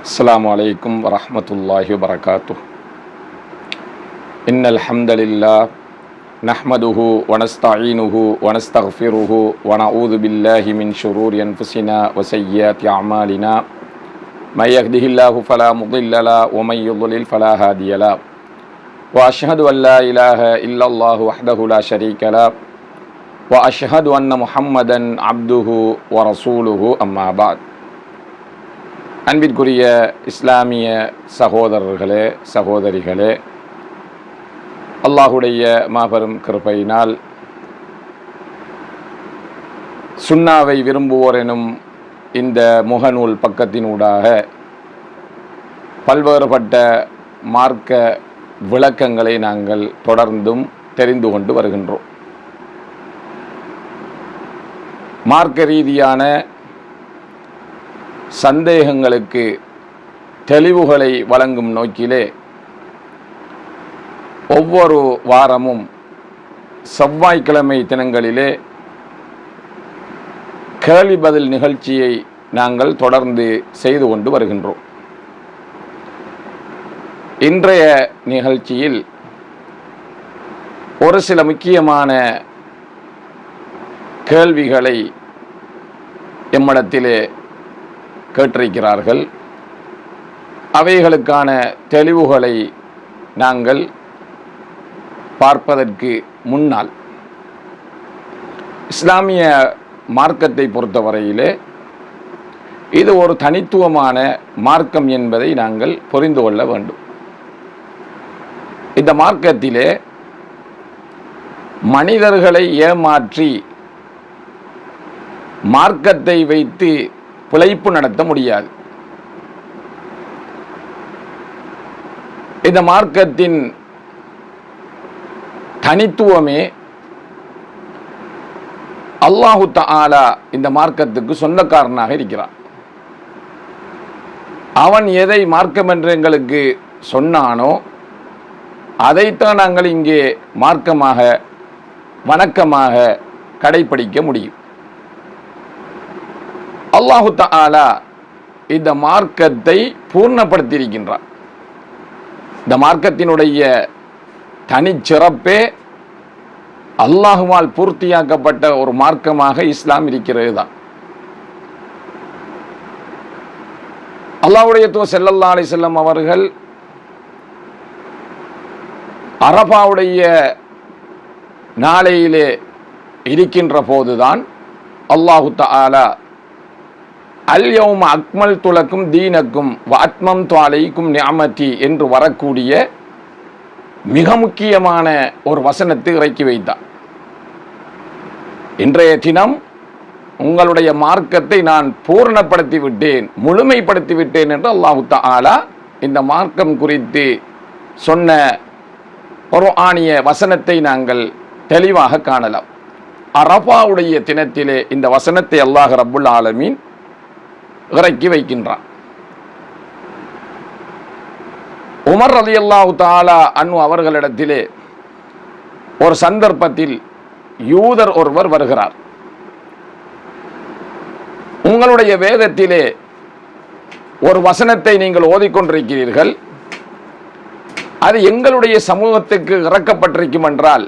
السلام عليكم ورحمة الله وبركاته. إن الحمد لله نحمده ونستعينه ونستغفره ونعوذ بالله من شرور أنفسنا وسيئات أعمالنا. من يهده الله فلا مضل له ومن يضلل فلا هادي له. وأشهد أن لا إله إلا الله وحده لا شريك له وأشهد أن محمدا عبده ورسوله أما بعد. அன்பிற்குரிய இஸ்லாமிய சகோதரர்களே சகோதரிகளே, அல்லாஹுடைய மாபெரும் கிருபையினால் சுன்னாவை விரும்புவோர் எனும் இந்த முகநூல் பக்கத்தினூடாக பல்வேறுபட்ட மார்க்க விளக்கங்களை நாங்கள் தொடர்ந்தும் தெரிந்து கொண்டு வருகின்றோம். மார்க்க ரீதியான சந்தேகங்களுக்கு தெளிவுகளை வழங்கும் நோக்கிலே ஒவ்வொரு வாரமும் செவ்வாய்க்கிழமை தினங்களிலே கேள்வி பதில் நிகழ்ச்சியை நாங்கள் தொடர்ந்து செய்து கொண்டு வருகின்றோம். இன்றைய நிகழ்ச்சியில் ஒரு சில முக்கியமான கேள்விகளை எம்மிடத்திலே கேட்டிருக்கிறார்கள். அவைகளுக்கான தெளிவுகளை நாங்கள் பார்ப்பதற்கு முன்னால் இஸ்லாமிய மார்க்கத்தை பொறுத்தவரையிலே இது ஒரு தனித்துவமான மார்க்கம் என்பதை நாங்கள் புரிந்து கொள்ள வேண்டும். இந்த மார்க்கத்திலே மனிதர்களை ஏமாற்றி மார்க்கத்தை வைத்து பிழைப்பு நடத்த முடியாது. இந்த மார்க்கத்தின் தனித்துவமே அல்லாஹு தஆலா இந்த மார்க்கத்துக்கு சொந்தக்காரனாக இருக்கிறான். அவன் எதை மார்க்கம் என்று எங்களுக்கு சொன்னானோ அதைத்தான் நாங்கள் இங்கே மார்க்கமாக வணக்கமாக கடைப்பிடிக்க முடியும். அல்லாஹு தஆலா இந்த மார்க்கத்தை பூர்ணப்படுத்தியிருக்கின்றான். இந்த மார்க்கத்தினுடைய தனிச்சிறப்பே அல்லாஹுவால் பூர்த்தியாக்கப்பட்ட ஒரு மார்க்கமாக இஸ்லாம் இருக்கிறது தான். அல்லாஹ்வுடைய தூதர் ஸல்லல்லாஹு அலைஹி வஸல்லம் அவர்கள் அரஃபாவுடைய நாளையிலே இருக்கின்ற போதுதான் அல்லாஹு தஆலா அல்யௌம அக்மல்து லக்கும் தீனக்கும் வ அத்மம்து அலைக்கும் நிஅமதி என்று வரக்கூடிய மிக முக்கியமான ஒரு வசனத்தை இறக்கி வைத்தார். இன்றைய தினம் உங்களுடைய மார்க்கத்தை நான் பூர்ணப்படுத்தி விட்டேன், முழுமைப்படுத்தி விட்டேன் என்று அல்லாஹு தஆலா இந்த மார்க்கம் குறித்து சொன்ன குர்ஆனிய வசனத்தை நாங்கள் தெளிவாக காணலாம். அரஃபாவுடைய தினத்திலே இந்த வசனத்தை அல்லாஹ் ரப்புல் ஆலமீன் இறக்கி வைக்கின்றான். உமர் ரலியல்லாஹு தஆலா அன்ஹு அவர்களிடத்திலே ஒரு சந்தர்ப்பத்தில் யூதர் ஒருவர் வருகிறார். உங்களுடைய வேதத்திலே ஒரு வசனத்தை நீங்கள் ஓதிக்கொண்டிருக்கிறீர்கள், அது எங்களுடைய சமூகத்துக்கு இறக்கப்பட்டிருக்கும் என்றால்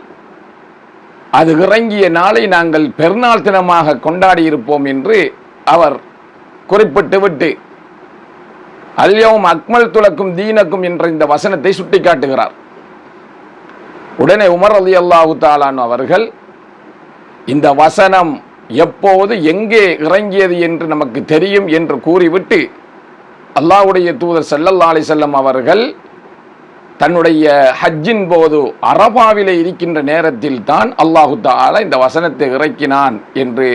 அது இறங்கிய நாளை நாங்கள் பெருநாள் தினமாக கொண்டாடி இருப்போம் என்று அவர் குறிப்பிட்டு விட்டு அல்யௌம் அக்மல்து லக்கும் தீனக்கும் என்ற இந்த வசனத்தை சுட்டிக்காட்டுகிறார். உடனே உமர் ரலியல்லாஹு தஆலா அவர்கள் இந்த வசனம் எப்போது எங்கே இறங்கியது என்று நமக்கு தெரியும் என்று கூறிவிட்டு அல்லாஹ்வுடைய தூதர் ஸல்லல்லாஹு அலைஹி வஸல்லம் அவர்கள் தன்னுடைய ஹஜ்ஜின் போது அரஃபாவிலே இருக்கின்ற நேரத்தில் தான் அல்லாஹு தஆலா இந்த வசனத்தை இறக்கினான் என்று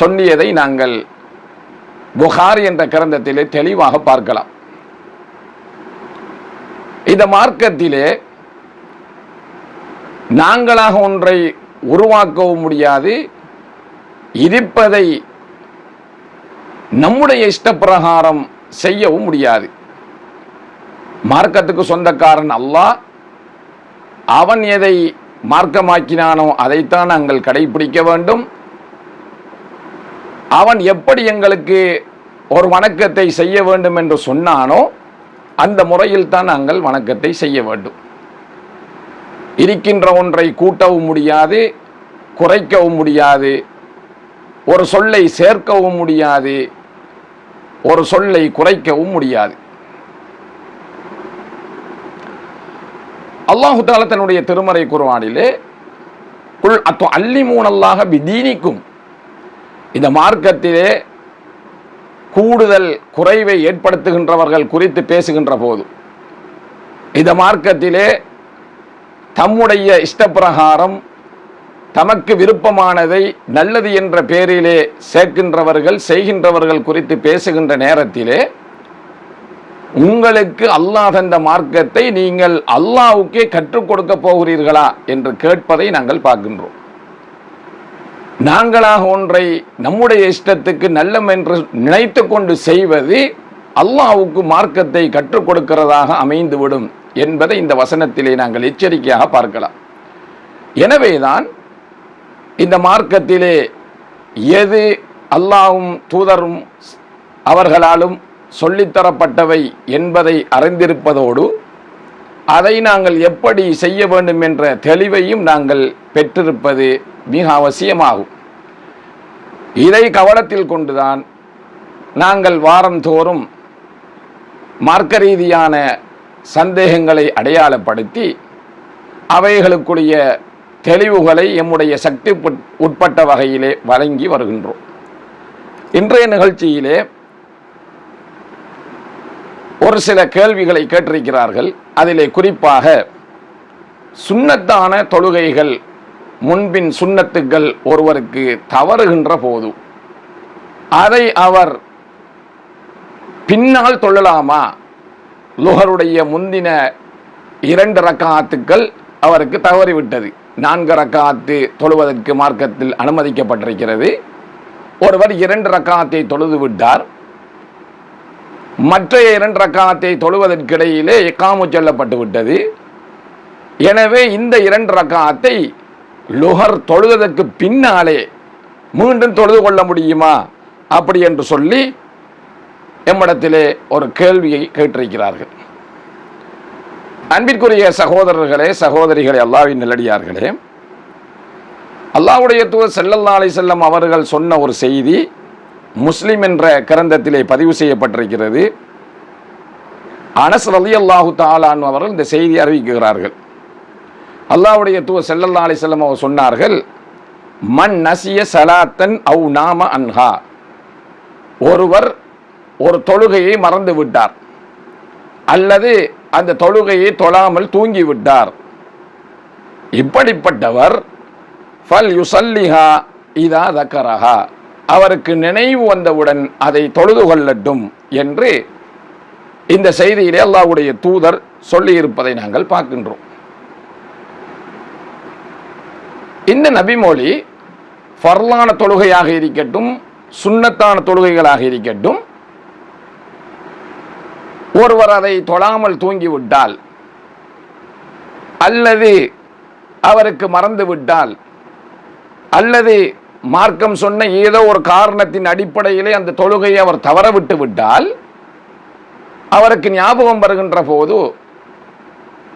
சொன்னியதை நாங்கள் புகாரி என்ற கிரந்தத்திலே தெளிவாக பார்க்கலாம். இந்த மார்க்கத்திலே நாங்களாக ஒன்றை உருவாக்கவும் முடியாது, இருப்பதை நம்முடைய இஷ்டப்பிரகாரம் செய்யவும் முடியாது. மார்க்கத்துக்கு சொந்தக்காரன் அல்லாஹ். அவன் எதை மார்க்கமாக்கினானோ அதைத்தான் நாங்கள் கடைபிடிக்க வேண்டும். அவன் எப்படி எங்களுக்கு ஒரு வணக்கத்தை செய்ய வேண்டும் என்று சொன்னானோ அந்த முறையில் தான் நாங்கள் வணக்கத்தை செய்ய வேண்டும். இருக்கின்ற ஒன்றை கூட்டவும் முடியாது, குறைக்கவும் முடியாது, ஒரு சொல்லை சேர்க்கவும் முடியாது, ஒரு சொல்லை குறைக்கவும் முடியாது. அல்லாஹு தஆலா தன்னுடைய திருமறை குர்ஆனிலே குல் அத்துஅல்லிமூனல்லாஹ பிதீனிக்கும், இந்த மார்க்கத்திலே கூடுதல் குறைவை ஏற்படுத்துகின்றவர்கள் குறித்து பேசுகின்ற போது, இந்த மார்க்கத்திலே தம்முடைய இஷ்டப்பிரகாரம் தமக்கு விருப்பமானதை நல்லது என்ற பெயரிலே சேர்க்கின்றவர்கள் செய்கின்றவர்கள் குறித்து பேசுகின்ற நேரத்திலே, உங்களுக்கு அல்லாஹ் தந்த மார்க்கத்தை நீங்கள் அல்லாஹ்வுக்கே கற்றுக் கொடுக்க போகிறீர்களா என்று கேட்பதை நாங்கள் பார்க்கின்றோம். நாங்களாக ஒன்றை நம்முடைய இஷ்டத்துக்கு நல்லம் என்று நினைத்து கொண்டு செய்வது அல்லாஹ்வுக்கு மார்க்கத்தை கற்றுக் கொடுக்கிறதாக அமைந்துவிடும் என்பதை இந்த வசனத்திலே நாங்கள் எச்சரிக்கையாக பார்க்கலாம். எனவேதான் இந்த மார்க்கத்திலே எது அல்லாஹ்வும் தூதரும் அவர்களாலும் சொல்லித்தரப்பட்டவை என்பதை அறிந்திருப்பதோடு அதை நாங்கள் எப்படி செய்ய வேண்டும் என்ற தெளிவையும் நாங்கள் பெற்றிருப்பது மிக அவசியமாகும். இதை கவனத்தில் கொண்டுதான் நாங்கள் வாரந்தோறும் மார்க்க ரீதியான சந்தேகங்களை அடையாளப்படுத்தி அவைகளுக்குரிய தெளிவுகளை எம்முடைய சக்தி உட்பட்ட வகையிலே வழங்கி வருகின்றோம். இன்றைய நிகழ்ச்சியிலே ஒரு சில கேள்விகளை கேட்டிருக்கிறார்கள். அதிலே குறிப்பாக சுன்னத்தான தொழுகைகள், முன்பின் சுன்னத்துகள் ஒருவருக்கு தவறுகின்ற போது அதை அவர் பின்னால் தொழலாமா? லுஹருடைய முந்தின 2 ரக்காத்துக்கள் அவருக்கு தவறிவிட்டது. 4 ரக்காத்து தொழுவதற்கு மார்க்கத்தில் அனுமதிக்கப்பட்டிருக்கிறது. ஒருவர் 2 ரக்காத்தை தொழுது விட்டார். மற்ற 2 ரக்காத்தை தொழுவதற்கிடையிலே இக்காமு சொல்லப்பட்டு விட்டது. எனவே இந்த 2 ரக்காத்தை லுஹர் தொழுவதற்கு பின்னாலே மீண்டும் தொழுது கொள்ள முடியுமா அப்படி என்று சொல்லி எம்மிடத்திலே ஒரு கேள்வியை கேட்டிருக்கிறார்கள். அன்பிற்குரிய சகோதரர்களே, சகோதரிகளே, அல்லாஹ்வின் நல்லடியார்களே, அல்லாஹ்வுடைய தூதர் ஸல்லல்லாஹு அலைஹி வஸல்லம் அவர்கள் சொன்ன ஒரு செய்தி முஸ்லிம் என்ற கிரந்தத்திலே பதிவு செய்யப்பட்டிருக்கிறது. அனஸ் ரலியல்லாஹு தஆலா அன்ஹு அவர்கள் இந்த செய்தி அறிவிக்கிறார்கள். அல்லாஹ்வுடைய தூதர் ஸல்லல்லாஹு அலைஹி வஸல்லம் அவர் சொன்னார்கள், மன் நசிய ஸலாத்தன் அவ் நாம அன்ஹா, ஒருவர் ஒரு தொழுகையை மறந்து விட்டார் அல்லது அந்த தொழுகையை தொழாமல் தூங்கி விட்டார். இப்படிப்பட்டவர் ஃபல் யுஸல்லிஹா இதா தக்கரஹா, அவருக்கு நினைவு வந்தவுடன் அதை தொழுது கொள்ளட்டும் என்று இந்த செய்தியிலே அல்லாஹ்வுடைய தூதர் சொல்லியிருப்பதை நாங்கள் பார்க்கின்றோம். இந்த நபிமொழி ஃபர்லான தொழுகையாக இருக்கட்டும், சுன்னத்தான தொழுகைகளாக இருக்கட்டும், ஒருவர் அதை தொழாமல் தூங்கிவிட்டால் அல்லது அவருக்கு மறந்து விட்டால் அல்லது மார்க்கம் சொன்ன ஏதோ ஒரு காரணத்தின் அடிப்படையிலே அந்த தொழுகையை அவர் தவறவிட்டு விட்டால் அவருக்கு ஞாபகம் வருகின்ற போது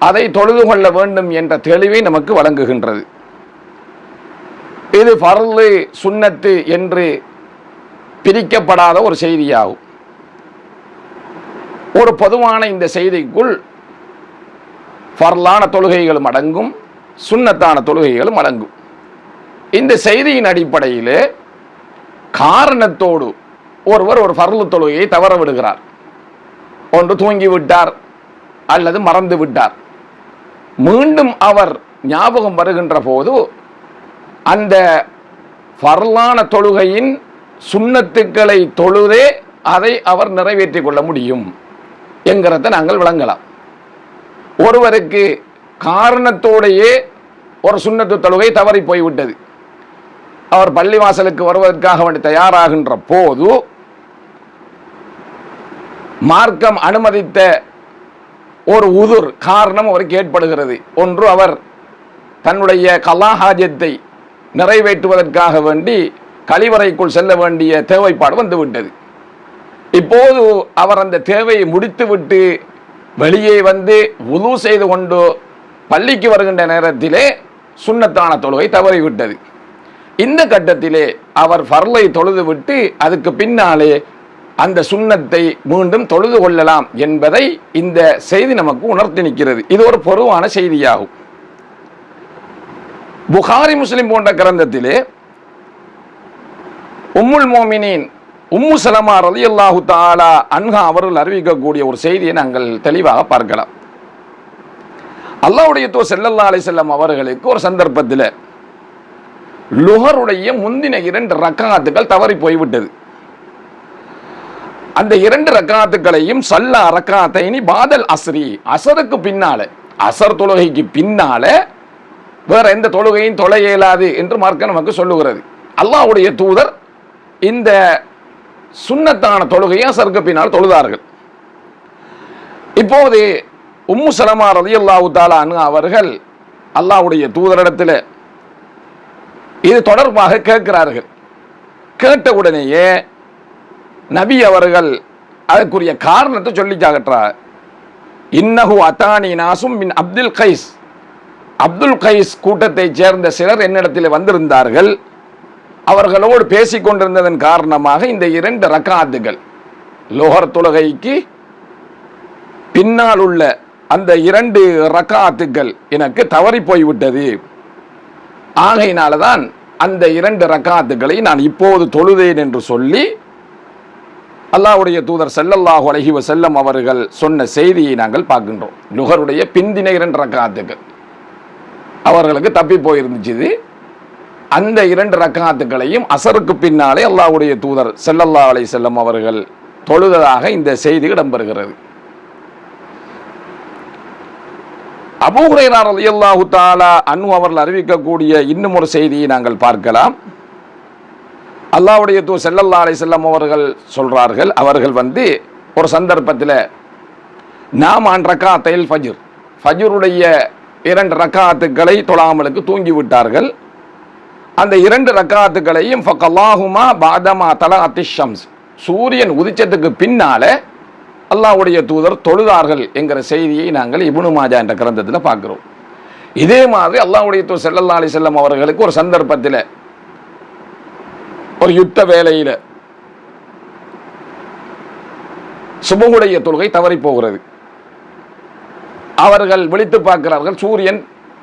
அதை தொழுது கொள்ள வேண்டும் என்ற தெளிவை நமக்கு வழங்குகின்றது. இது ஃபர்லு சுன்னத்து என்று பிரிக்கப்படாத ஒரு செய்தியாகும். ஒரு பொதுவான இந்த செய்திக்குள் ஃபர்லான தொழுகைகளும் அடங்கும், சுன்னத்தான தொழுகைகளும் அடங்கும். இந்த செய்தியின் அடிப்படையிலே காரணத்தோடு ஒருவர் ஒரு ஃபர்லு தொழுகையை தவற விடுகிறார். ஒன்று தூங்கிவிட்டார் அல்லது மறந்து விட்டார். மீண்டும் அவர் ஞாபகம் வருகின்ற போது அந்த ஃபர்லான தொழுகையின் சுன்னத்துக்களை தொழுதே அதை அவர் நிறைவேற்றிக் கொள்ள முடியும் என்கிறத நாங்கள் விளங்கலாம். ஒருவருக்கு காரணத்தோடையே ஒரு சுன்னத்து தொழுகை தவறி போய்விட்டது. அவர் பள்ளிவாசலுக்கு வருவதற்காக வேண்டி தயாராகின்ற போது மார்க்கம் அனுமதித்த ஒரு உதுர் காரணம் அவருக்கு ஏற்படுகிறது. ஒன்று, அவர் தன்னுடைய கலாஹாஜத்தை நிறைவேற்றுவதற்காக வேண்டி கழிவறைக்குள் செல்ல வேண்டிய தேவைப்பாடு வந்துவிட்டது. இப்போது அவர் அந்த தேவையை முடித்துவிட்டு வெளியே வந்து வுது செய்து கொண்டு பள்ளிக்கு வருகின்ற நேரத்திலே சுன்னத்தான தொழுகை தவறிவிட்டது. இந்த கட்டத்திலே அவர் ஃபர்லை தொழுது விட்டு அதுக்கு பின்னாலே அந்த சுன்னத்தை மீண்டும் தொழுது கொள்ளலாம் என்பதை இந்த செய்தி நமக்கு உணர்த்தி நிற்கிறது. இது ஒரு பொதுவான செய்தியாகும். புகாரி முஸ்லிம் போன்ற கிரந்தத்திலே உம்முல் மோமினின் உம்மு சலமா ரலியல்லாஹு தஆலா அன்ஹா அவர்கள் அறிவிக்கக்கூடிய ஒரு செய்தியை நாங்கள் தெளிவாக பார்க்கலாம். அல்லாஹ்வுடைய தூதர் ஸல்லல்லாஹு அலைஹி வஸல்லம் அவர்களுக்கு ஒரு சந்தர்ப்பத்தில் லுஹருடைய முந்தின 2 ரக்காத்துகள் தவறி போய்விட்டது. அந்த 2 ரக்காத்துகளையும் சல்லா ரக்காத்தைனி பாதல் அஸ்ரி, அசருக்கு பின்னால, அசர் தொழுகைக்கு பின்னால வேற எந்த தொழுகையும் தொழ இயலாது என்று மார்க்கம் நமக்கு சொல்லுகிறது. அல்லாஹ்வுடைய தூதர் இந்த சுன்னத்தான தொழுகையை அசருக்கு பின்னால் தொழுதார்கள். இப்போது உம்மு சலமா ரலியல்லாஹு தஆலா அன்ஹா அவர்கள் அல்லாஹ்வுடைய தூதரிடத்தில் இது தொடர்பாக கேட்கிறார்கள். கேட்ட உடனேயே நபி அவர்கள் அதற்குரிய காரணத்தை சொல்லி காட்டுறார். இன்னஹு அத்தானி நாசும் மின் அப்துல் கைஸ், அப்துல் கைஸ் கூட்டத்தை சேர்ந்த சிலர் என்னிடத்தில் வந்திருந்தார்கள். அவர்களோடு பேசிக் கொண்டிருந்ததன் காரணமாக இந்த 2 ரக்காத்துகள் லோஹர் தொழுகைக்கு பின்னால் உள்ள அந்த 2 ரக்காத்துகள் எனக்கு தவறி போய்விட்டது. ஆகையினால்தான் அந்த 2 ரக்காத்துகளை நான் இப்போது தொழுதேன் என்று சொல்லி அல்லாஹ்வுடைய தூதர் ஸல்லல்லாஹு அலைஹி வஸல்லம் அவர்கள் சொன்ன செய்தியை நாங்கள் பார்க்கின்றோம். லுஹருடைய பிந்தின 2 ரக்காத்துகள் அவர்களுக்கு தப்பி போயிருந்துச்சு. அந்த 2 ரக்காத்துகளையும் அசருக்கு பின்னாலே அல்லாஹ்வுடைய தூதர் ஸல்லல்லாஹு அலைஹி வஸல்லம் அவர்கள் தொழுததாக இந்த செய்தி இடம்பெறுகிறது. அபூ ஹுரைரா ரலியல்லாஹு தஆலா அன்ஹு அவர்கள் அறிவிக்கக்கூடிய இன்னும் ஒரு செய்தியை நாங்கள் பார்க்கலாம். அல்லாஹ்வுடைய தூதர் ஸல்லல்லாஹு அலைஹி வஸல்லம் அவர்கள் சொல்றார்கள், அவர்கள் வந்து ஒரு சந்தர்ப்பத்தில் நாம் அன் ரக்காத்தைல் ஃபஜ்ர், ஃபஜ்ருடைய 2 ரக்காத்துக்களை தொழாமலுக்கு தூங்கி விட்டார்கள். அந்த 2 ரக்காத்துக்களையும் ஃபகல்லாஹுமா பாதமா தலஅத்திஷ் ஷம்ஸ், சூரியன் உதிச்சதுக்கு பின்னால அல்லாஹ்வுடைய தூதர் தொழுதார்கள் என்கிற செய்தியை நாங்கள் இப்னு மாஜா என்ற கிரந்தத்தில் பார்க்கிறோம். இதே மாதிரி அல்லாஹ்வுடைய தூதர் ஸல்லல்லாஹு அலைஹி வஸல்லம் அவர்களுக்கு ஒரு சந்தர்ப்பத்தில் ஒரு யுத்த வேளையில் சுபஹுடைய தொழுகை தவறி போகிறது. அவர்கள் விழித்து பார்க்கிறார்கள், சூரியன்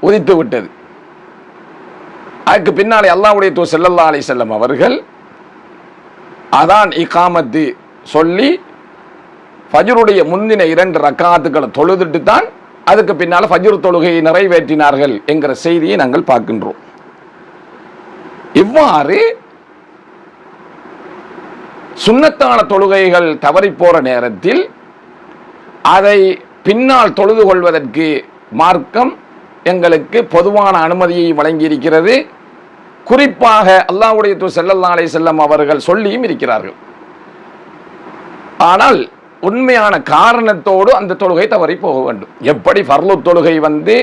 உதித்து விட்டது. அதுக்கு பின்னாலே அல்லாஹ்வுடைய தூதர் ஸல்லல்லாஹு அலைஹி வஸல்லம் அவர்கள் அதான் இகாமத்து சொல்லி ஃபஜ்ருடைய முந்தின 2 ரக்காத்துக்களை தொழுதுட்டு தான் அதுக்கு பின்னால் ஃபஜ்ர் தொழுகையை நிறைவேற்றினார்கள் என்கிற செய்தியை நாங்கள் பார்க்கின்றோம். இவ்வாறு சுன்னத்தான தொழுகைகள் தவறி போற நேரத்தில் அதை பின்னால் தொழுது கொள்வதற்கு மார்க்கம் எங்களுக்கு பொதுவான அனுமதியை வழங்கியிருக்கிறது. குறிப்பாக அல்லாஹ்வுடைய தூதர் ஸல்லல்லாஹு அலைஹி வஸல்லம் அவர்கள் சொல்லியும் இருக்கிறார்கள். ஆனால் உண்மையான காரணத்தோடு அந்த தொழுகை தவறி போக வேண்டும். எப்படி ஃபர்லு தொழுகை வந்து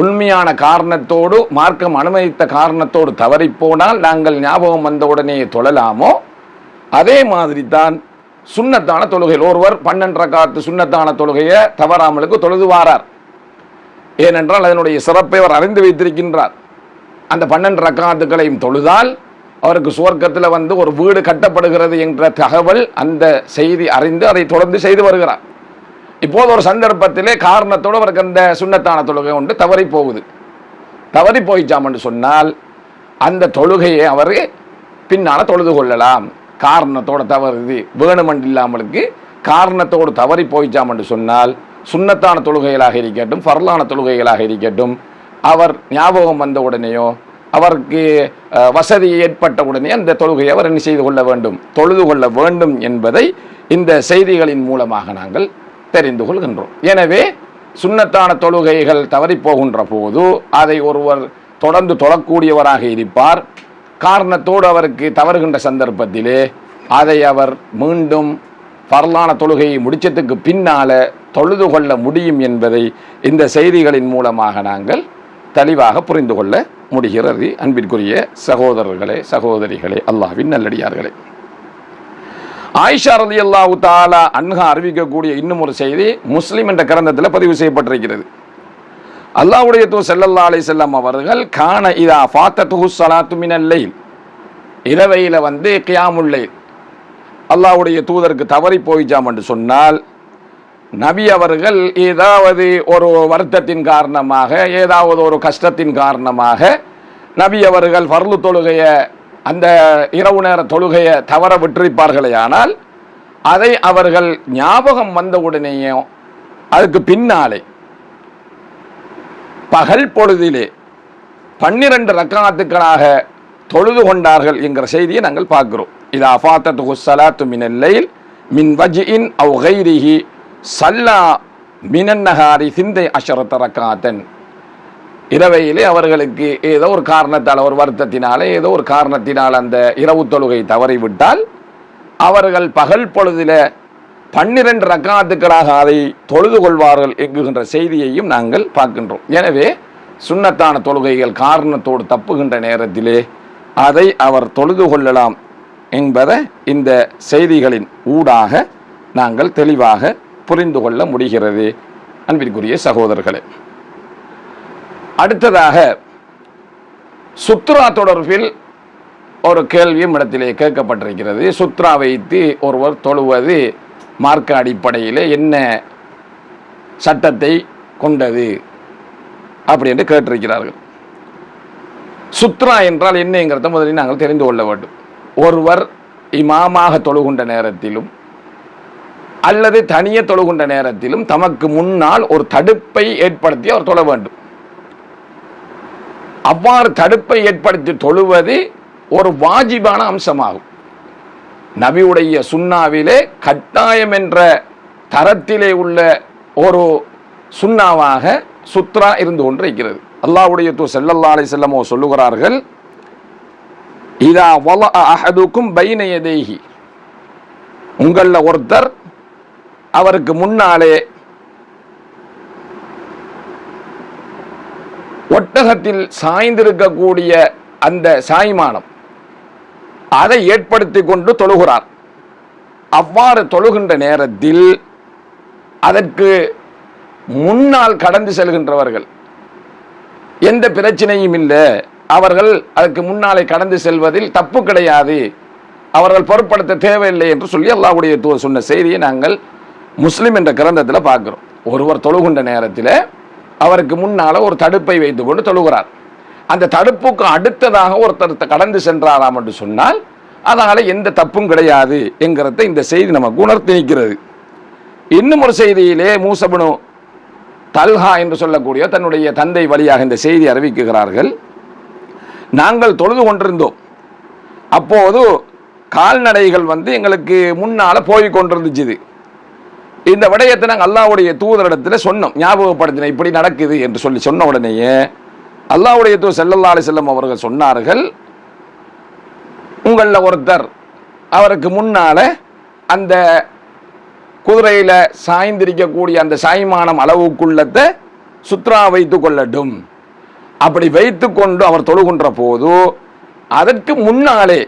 உண்மையான காரணத்தோடு மார்க்கம் அனுமதித்த காரணத்தோடு தவறி போனால் நாங்கள் ஞாபகம் வந்த உடனே தொழலாமோ, அதே மாதிரி தான் சுன்னத்தான தொழுகையில் ஒருவர் 12 ரக்காத்து சுன்னத்தான தொழுகையை தவறாமலுக்கு தொழுதுவாரார். ஏனென்றால் அதனுடைய சிறப்பை அவர் அறிந்து வைத்திருக்கின்றார். அந்த 12 ரக்காத்துக்களையும் தொழுதால் அவருக்கு சுவர்க்கத்தில் வந்து ஒரு வீடு கட்டப்படுகிறது என்ற தகவல், அந்த செய்தி அறிந்து அதை தொடர்ந்து செய்து வருகிறார். இப்போது ஒரு சந்தர்ப்பத்திலே காரணத்தோடு அவருக்கு அந்த சுன்னத்தான தொழுகை ஒன்று தவறி போகுது. தவறி போயிச்சாம் என்று சொன்னால் அந்த தொழுகையை அவர் பின்னால் தொழுது கொள்ளலாம். காரணத்தோடு தவறுது, வேணுமென்று இல்லாமலுக்கு காரணத்தோடு தவறி போயிச்சாம் என்று சொன்னால் சுன்னத்தான தொழுகைகளாக இருக்கட்டும், ஃபர்லான தொழுகைகளாக இருக்கட்டும், அவர் ஞாபகம் வந்த உடனேயோ அவருக்கு வசதி ஏற்பட்ட உடனே அந்த தொழுகையை அவர் என்ன செய்து கொள்ள வேண்டும், தொழுது கொள்ள வேண்டும் என்பதை இந்த செய்திகளின் மூலமாக நாங்கள் தெரிந்து கொள்கின்றோம். எனவே சுன்னத்தான தொழுகைகள் தவறி போகின்ற போது அதை ஒருவர் தொடர்ந்து தொழக்கூடியவராக இருப்பார். காரணத்தோடு அவருக்கு தவறுகின்ற சந்தர்ப்பத்திலே அதை அவர் மீண்டும் ஃபர்லான தொழுகையை முடிச்சதுக்கு பின்னால தொழுது கொள்ள முடியும் என்பதை இந்த செய்திகளின் மூலமாக நாங்கள் தெளிவாக புரிந்து கொள்ள முடிகிறது. அன்பிற்குரிய சகோதரர்களே, சகோதரிகளே, அல்லாஹ்வின் நல்லடியார்களே, ஆயிஷா ரலியல்லாஹு தஆலா அன்ஹா அறிவிக்கக்கூடிய இன்னும் ஒரு செய்தி முஸ்லிம் என்ற கிரந்தத்தில் பதிவு செய்யப்பட்டிருக்கிறது. அல்லாஹ்வுடைய தூதர் ஸல்லல்லாஹு அலைஹி வஸல்லம் அவர்கள் கான இதா ஃபாத்தத்துஹு ஸலாத்து மினல் லைல், இரவையில கியாமுல் லைல் அல்லாஹ்வுடைய தூதருக்கு தவறி போயிச்சாம் என்று சொன்னால், நபி அவர்கள் ஏதாவது ஒரு வருத்தத்தின் காரணமாக, ஏதாவது ஒரு கஷ்டத்தின் காரணமாக நபி அவர்கள் ஃபர்லு தொழுகைய, அந்த இரவு நேர தொழுகையை தவற விட்டிருப்பார்களே, ஆனால் அதை அவர்கள் ஞாபகம் வந்தவுடனேயும் அதுக்கு பின்னாலே பகல் பொழுதிலே 12 ரக்காத்துக்களாக தொழுது கொண்டார்கள் என்கிற செய்தியை நாங்கள் பார்க்கிறோம். இதா ஃபாத்தத்துஹு ஸலாத்து மினல் லைல் மின் வஜ்இன் அவ் கைரிஹி ஸல்லா மினன் நஹாரி சிந்தை அஷரத ரக்காத்தன். இரவையிலே அவர்களுக்கு ஏதோ ஒரு காரணத்தால், ஒரு வருத்தத்தினாலே, ஏதோ ஒரு காரணத்தினால் அந்த இரவு தொழுகை தவறிவிட்டால் அவர்கள் பகல் பொழுதில 12 ரக்காத்துக்களாக அதை தொழுது கொள்வார்கள் என்கின்ற செய்தியையும் நாங்கள் பார்க்கின்றோம். எனவே சுன்னத்தான தொழுகைகள் காரணத்தோடு தப்புகின்ற நேரத்திலே அதை அவர் தொழுது கொள்ளலாம் என்பதை இந்த செய்திகளின் ஊடாக நாங்கள் தெளிவாக புரிந்து கொள்ள முடிகிறது. அன்பிற்குரிய சகோதரர்களே, அடுத்ததாக சுத்ரா தொடர்பில் ஒரு கேள்வியும் இடத்திலே கேட்கப்பட்டிருக்கிறது. சுத்ரா வைத்து ஒருவர் தொழுவது மார்க்க அடிப்படையில் என்ன சட்டத்தை கொண்டது அப்படி என்று கேட்டிருக்கிறார்கள். சுத்ரா என்றால் என்னங்கிறத முதலில் நாங்கள் தெரிந்து கொள்ள வேண்டும். ஒருவர் இமாமாக தொழுகின்ற நேரத்திலும் அல்லது தனியே தொழுகின்ற நேரத்திலும் தமக்கு முன்னால் ஒரு தடுப்பை ஏற்படுத்தி அவர் தொழ வேண்டும். அவ்வாறு தடுப்பை ஏற்படுத்தி தொழுவது ஒரு வாஜிபான அம்சமாகும். நபியுடைய சுன்னாவிலே கட்டாயம் என்ற தரத்திலே உள்ள ஒரு சுன்னாவாக சுத்ரா இருந்து கொண்டிருக்கிறது. அல்லாஹ்வுடைய தூதர் ஸல்லல்லாஹு அலைஹி வஸல்லம் சொல்லுகிறார்கள், இதா வலஅ அஹதுக்கும் பைன யதைஹி, உங்களில் ஒருத்தர் அவருக்கு முன்னாலே ஒட்டகத்தில் சாய்ந்திருக்கக்கூடிய அந்த சாய்மானம் அதை ஏற்படுத்தி கொண்டு தொழுகிறார். அவ்வாறு தொழுகின்ற நேரத்தில் அதற்கு முன்னால் கடந்து செல்கின்றவர்கள் எந்த பிரச்சனையும் இல்லை, அவர்கள் அதற்கு முன்னாலே கடந்து செல்வதில் தப்பு கிடையாது, அவர்கள் பொருட்படுத்த தேவையில்லை என்று சொல்லி அல்லாஹ்வுடைய தூதர் சொன்ன செய்தியை நாங்கள் முஸ்லிம் என்ற கிரந்தத்தில் பார்க்கிறோம். ஒருவர் தொழுகின்ற நேரத்தில் அவருக்கு முன்னால் ஒரு தடுப்பை வைத்துக்கொண்டு தொழுகிறார். அந்த தடுப்புக்கு அடுத்ததாக ஒருத்தர் கடந்து சென்றாராம் என்று சொன்னால் அதனால எந்த தப்பும் கிடையாது என்கிறத இந்த செய்தி நமக்கு உணர்த்தி நிற்கிறது. இன்னும் ஒரு செய்தியிலே மூஸா இப்னு தல்ஹா என்று சொல்லக்கூடிய தன்னுடைய தந்தை வழியாக இந்த செய்தி அறிவிக்கிறார்கள். நாங்கள் தொழுது கொண்டிருந்தோம், அப்போது கால்நடைகள் எங்களுக்கு முன்னால் போய் கொண்டிருந்துச்சு. இந்த விடயத்தை நாங்கள் அல்லாஹ்வுடைய தூதரிடத்தில் சொன்னோம், ஞாபகப்படுத்தின இப்படி நடக்குது என்று சொல்லி சொன்ன உடனேயே அல்லாஹ்வுடைய தூதர் ஸல்லல்லாஹு அலைஹி வஸல்லம் அவர்கள் சொன்னார்கள், உங்களில் ஒருத்தர் அவருக்கு முன்னால் அந்த குதிரையில் சாய்ந்திருக்கக்கூடிய அந்த சாய்மானம் அளவுக்குள்ளத்தை சுத்ரா வைத்து கொள்ளட்டும். அப்படி வைத்து கொண்டு அவர் தொழுகின்ற போது அதற்கு முன்னாலே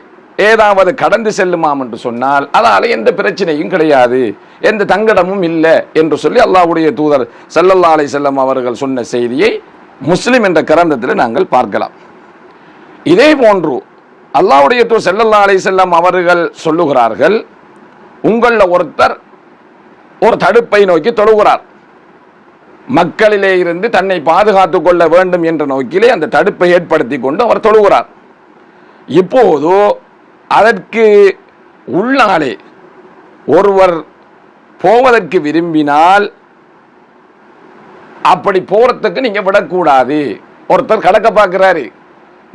ஏதாவது கடந்து செல்லுமாம் என்று சொன்னால் அதால எந்த பிரச்சனையும் கிடையாது, எந்த தங்கடமும் இல்லை என்று சொல்லி அல்லாஹ்வுடைய தூதர் ஸல்லல்லாஹு அலைஹி வஸல்லம் அவர்கள் சொன்ன செய்தியை முஸ்லிம் என்ற கிரந்தத்தில் நாங்கள் பார்க்கலாம். இதே போன்று அல்லாஹ்வுடைய தூதர் ஸல்லல்லாஹு அலைஹி வஸல்லம் அவர்கள் சொல்லுகிறார்கள், உங்களில் ஒருத்தர் ஒரு தடுப்பை நோக்கி தொழுகிறார், மக்களிலே இருந்து தன்னை பாதுகாத்துக் கொள்ள வேண்டும் என்ற நோக்கிலே அந்த தடுப்பை ஏற்படுத்தி கொண்டு அவர் தொழுகிறார். இப்போது அதற்கு உள்ளாலே ஒருவர் போவதற்கு விரும்பினால் அப்படி போறதுக்கு நீங்க விடக்கூடாது. ஒருத்தர் கடக்க பார்க்கிறாரு,